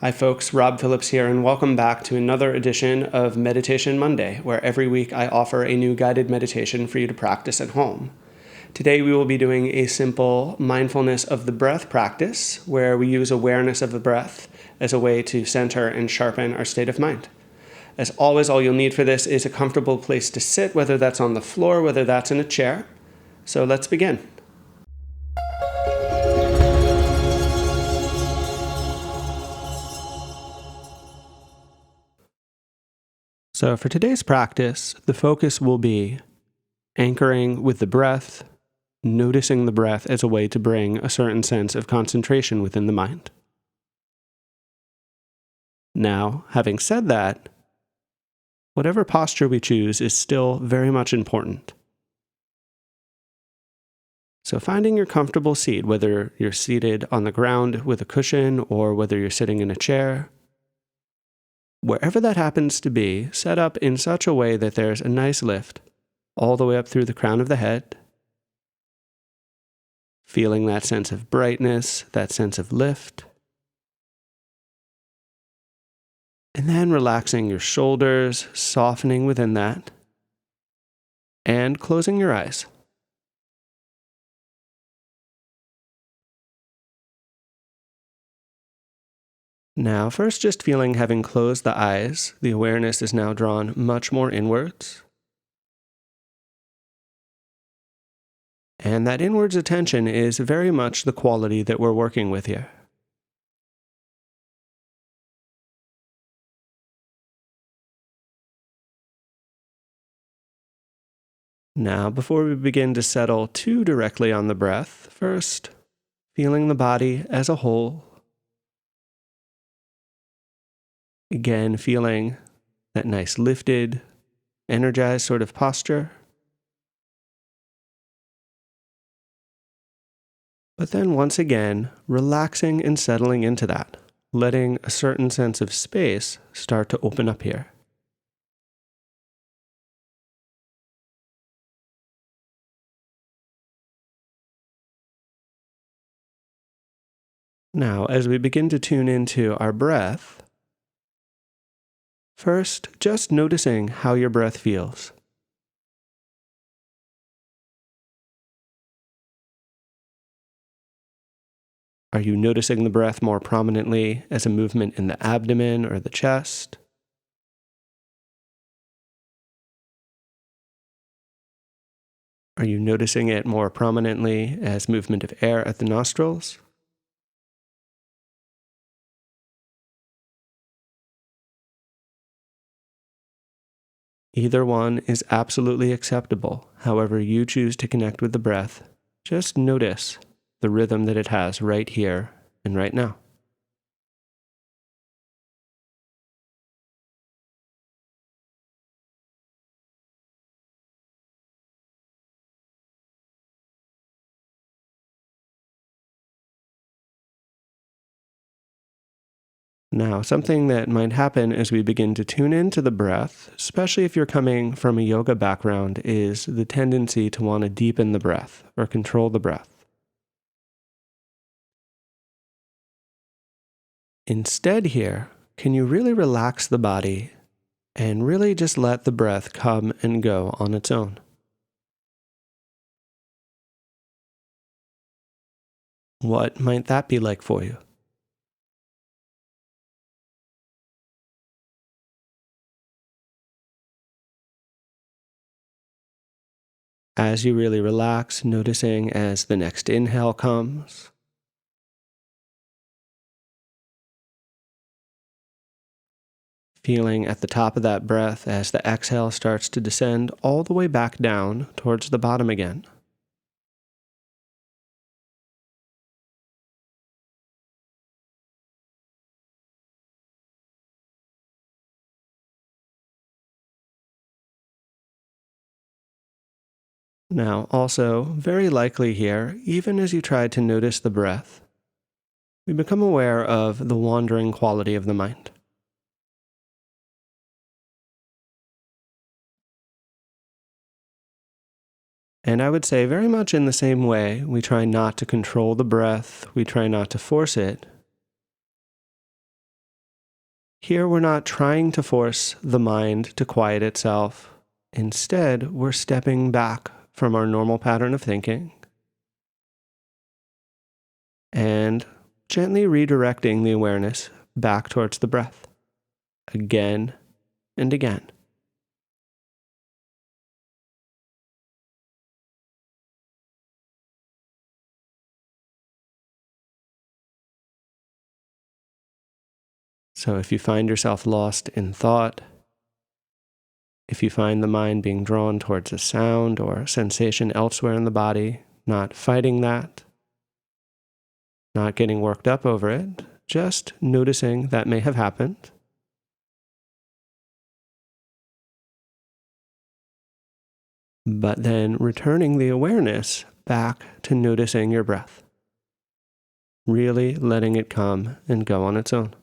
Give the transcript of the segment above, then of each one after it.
Hi folks, Rob Phillips here, and welcome back to another edition of Meditation Monday, where every week I offer a new guided meditation for you to practice at home. Today we will be doing a simple mindfulness of the breath practice, where we use awareness of the breath as a way to center and sharpen our state of mind. As always, all you'll need for this is a comfortable place to sit, whether that's on the floor, whether that's in a chair. So let's begin. So for today's practice, the focus will be anchoring with the breath, noticing the breath as a way to bring a certain sense of concentration within the mind. Now, having said that, whatever posture we choose is still very much important. So finding your comfortable seat, whether you're seated on the ground with a cushion or whether you're sitting in a chair, wherever that happens to be, set up in such a way that there's a nice lift all the way up through the crown of the head, feeling that sense of brightness, that sense of lift, and then relaxing your shoulders, softening within that, and closing your eyes. Now, first just feeling having closed the eyes, the awareness is now drawn much more inwards. And that inwards attention is very much the quality that we're working with here. Now, before we begin to settle too directly on the breath, first, feeling the body as a whole. Again, feeling that nice lifted, energized sort of posture. But then once again, relaxing and settling into that, letting a certain sense of space start to open up here. Now, as we begin to tune into our breath, first, just noticing how your breath feels. Are you noticing the breath more prominently as a movement in the abdomen or the chest? Are you noticing it more prominently as movement of air at the nostrils? Either one is absolutely acceptable. However you choose to connect with the breath, just notice the rhythm that it has right here and right now. Now, something that might happen as we begin to tune into the breath, especially if you're coming from a yoga background, is the tendency to want to deepen the breath or control the breath. Instead here, can you really relax the body and really just let the breath come and go on its own? What might that be like for you? As you really relax, noticing as the next inhale comes, feeling at the top of that breath as the exhale starts to descend all the way back down towards the bottom again. Now, also, very likely here, even as you try to notice the breath, we become aware of the wandering quality of the mind. And I would say very much in the same way, we try not to control the breath, we try not to force it. Here we're not trying to force the mind to quiet itself. Instead, we're stepping back from our normal pattern of thinking and gently redirecting the awareness back towards the breath, again and again. So if you find yourself lost in thought, if you find the mind being drawn towards a sound or sensation elsewhere in the body, not fighting that, not getting worked up over it, just noticing that may have happened. But then returning the awareness back to noticing your breath, really letting it come and go on its own.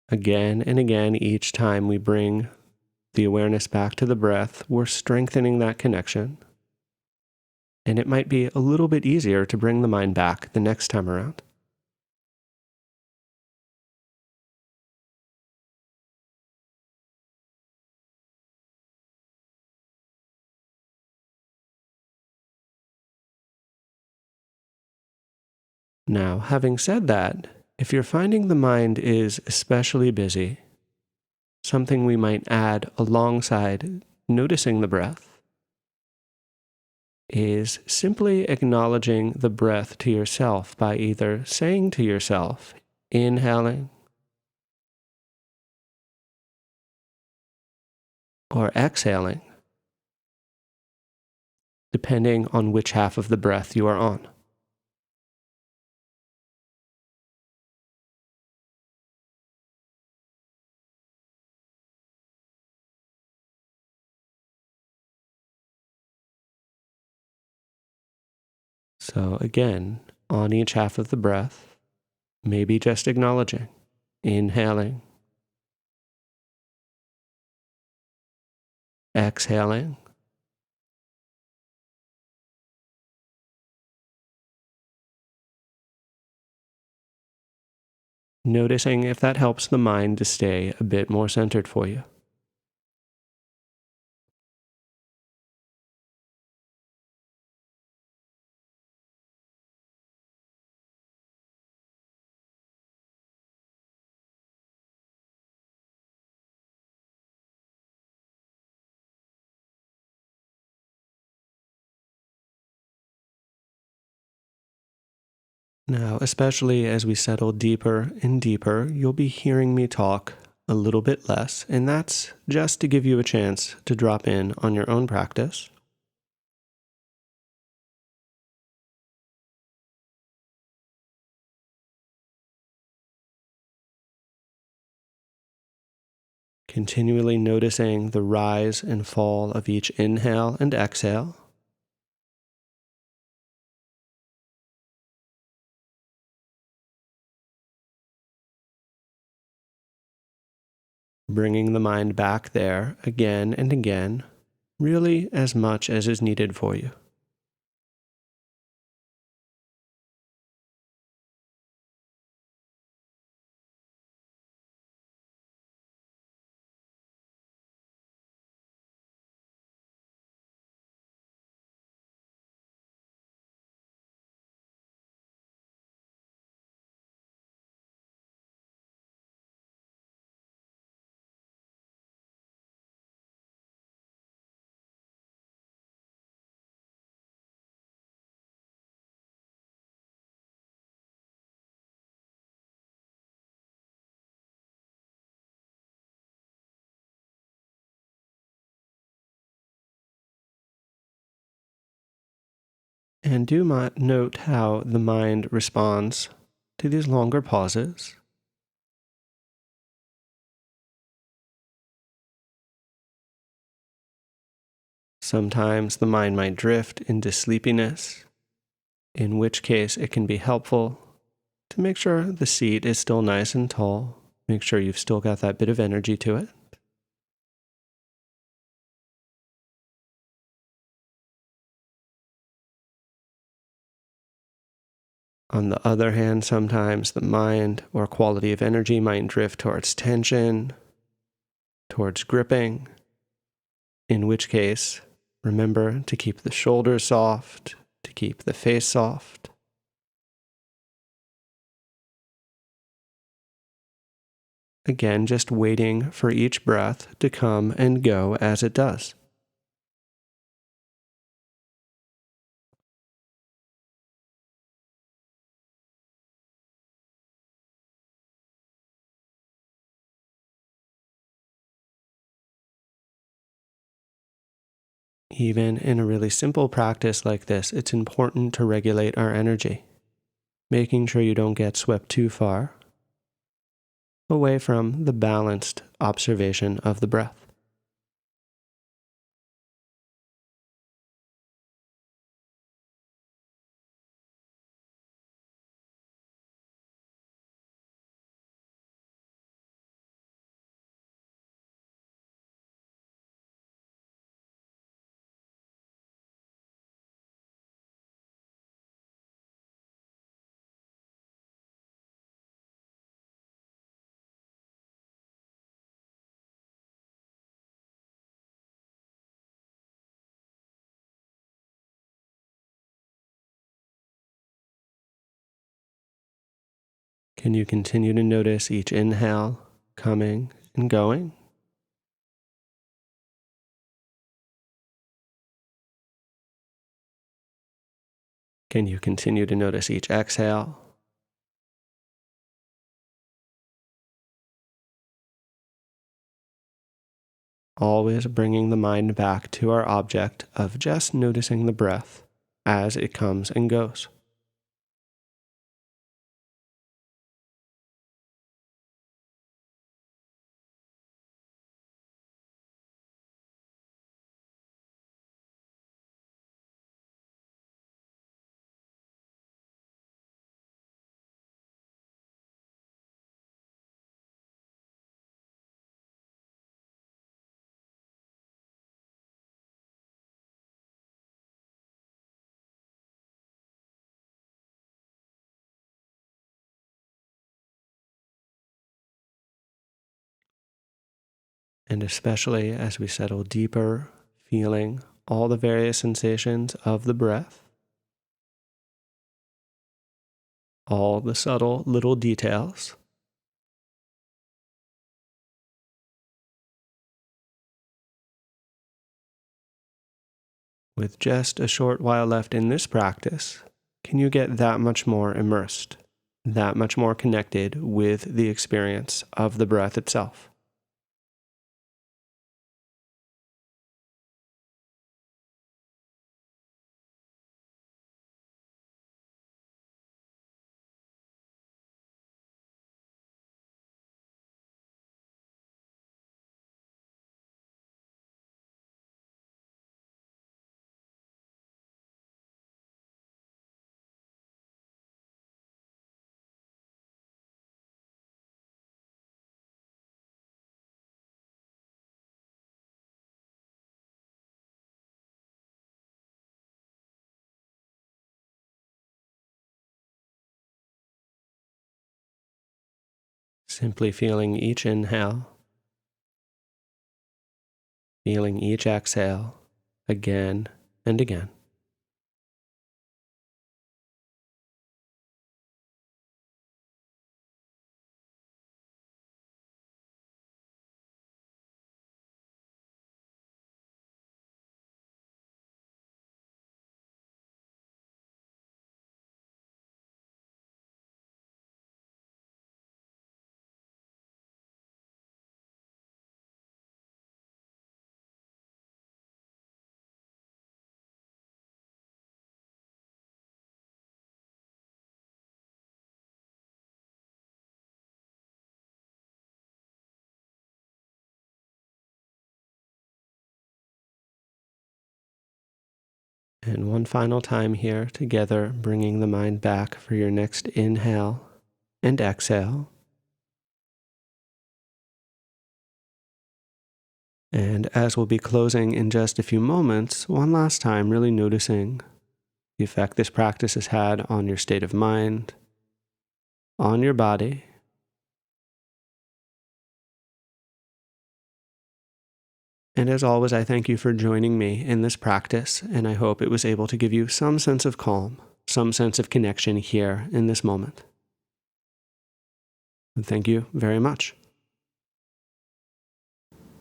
Again and again, each time we bring the awareness back to the breath, we're strengthening that connection. And it might be a little bit easier to bring the mind back the next time around. Now, having said that, if you're finding the mind is especially busy, something we might add alongside noticing the breath is simply acknowledging the breath to yourself by either saying to yourself, inhaling, or exhaling, depending on which half of the breath you are on. So again, on each half of the breath, maybe just acknowledging, inhaling, exhaling, noticing if that helps the mind to stay a bit more centered for you. Now, especially as we settle deeper and deeper, you'll be hearing me talk a little bit less, and that's just to give you a chance to drop in on your own practice. Continually noticing the rise and fall of each inhale and exhale. Bringing the mind back there again and again, really as much as is needed for you. And do note how the mind responds to these longer pauses. Sometimes the mind might drift into sleepiness, in which case it can be helpful to make sure the seat is still nice and tall. Make sure you've still got that bit of energy to it. On the other hand, sometimes the mind or quality of energy might drift towards tension, towards gripping, in which case, remember to keep the shoulders soft, to keep the face soft. Again, just waiting for each breath to come and go as it does. Even in a really simple practice like this, it's important to regulate our energy, making sure you don't get swept too far away from the balanced observation of the breath. Can you continue to notice each inhale coming and going? Can you continue to notice each exhale? Always bringing the mind back to our object of just noticing the breath as it comes and goes. And especially as we settle deeper, feeling all the various sensations of the breath, all the subtle little details. With just a short while left in this practice, can you get that much more immersed, that much more connected with the experience of the breath itself? Simply feeling each inhale, feeling each exhale again and again. And one final time here together, bringing the mind back for your next inhale and exhale. And as we'll be closing in just a few moments, one last time, really noticing the effect this practice has had on your state of mind, on your body. And as always, I thank you for joining me in this practice, and I hope it was able to give you some sense of calm, some sense of connection here in this moment. And thank you very much.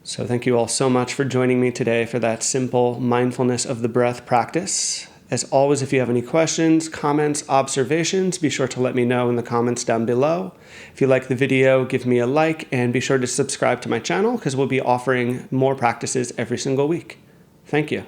So thank you all so much for joining me today for that simple mindfulness of the breath practice. As always, if you have any questions, comments, observations, be sure to let me know in the comments down below. If you like the video, give me a like and be sure to subscribe to my channel because we'll be offering more practices every single week. Thank you.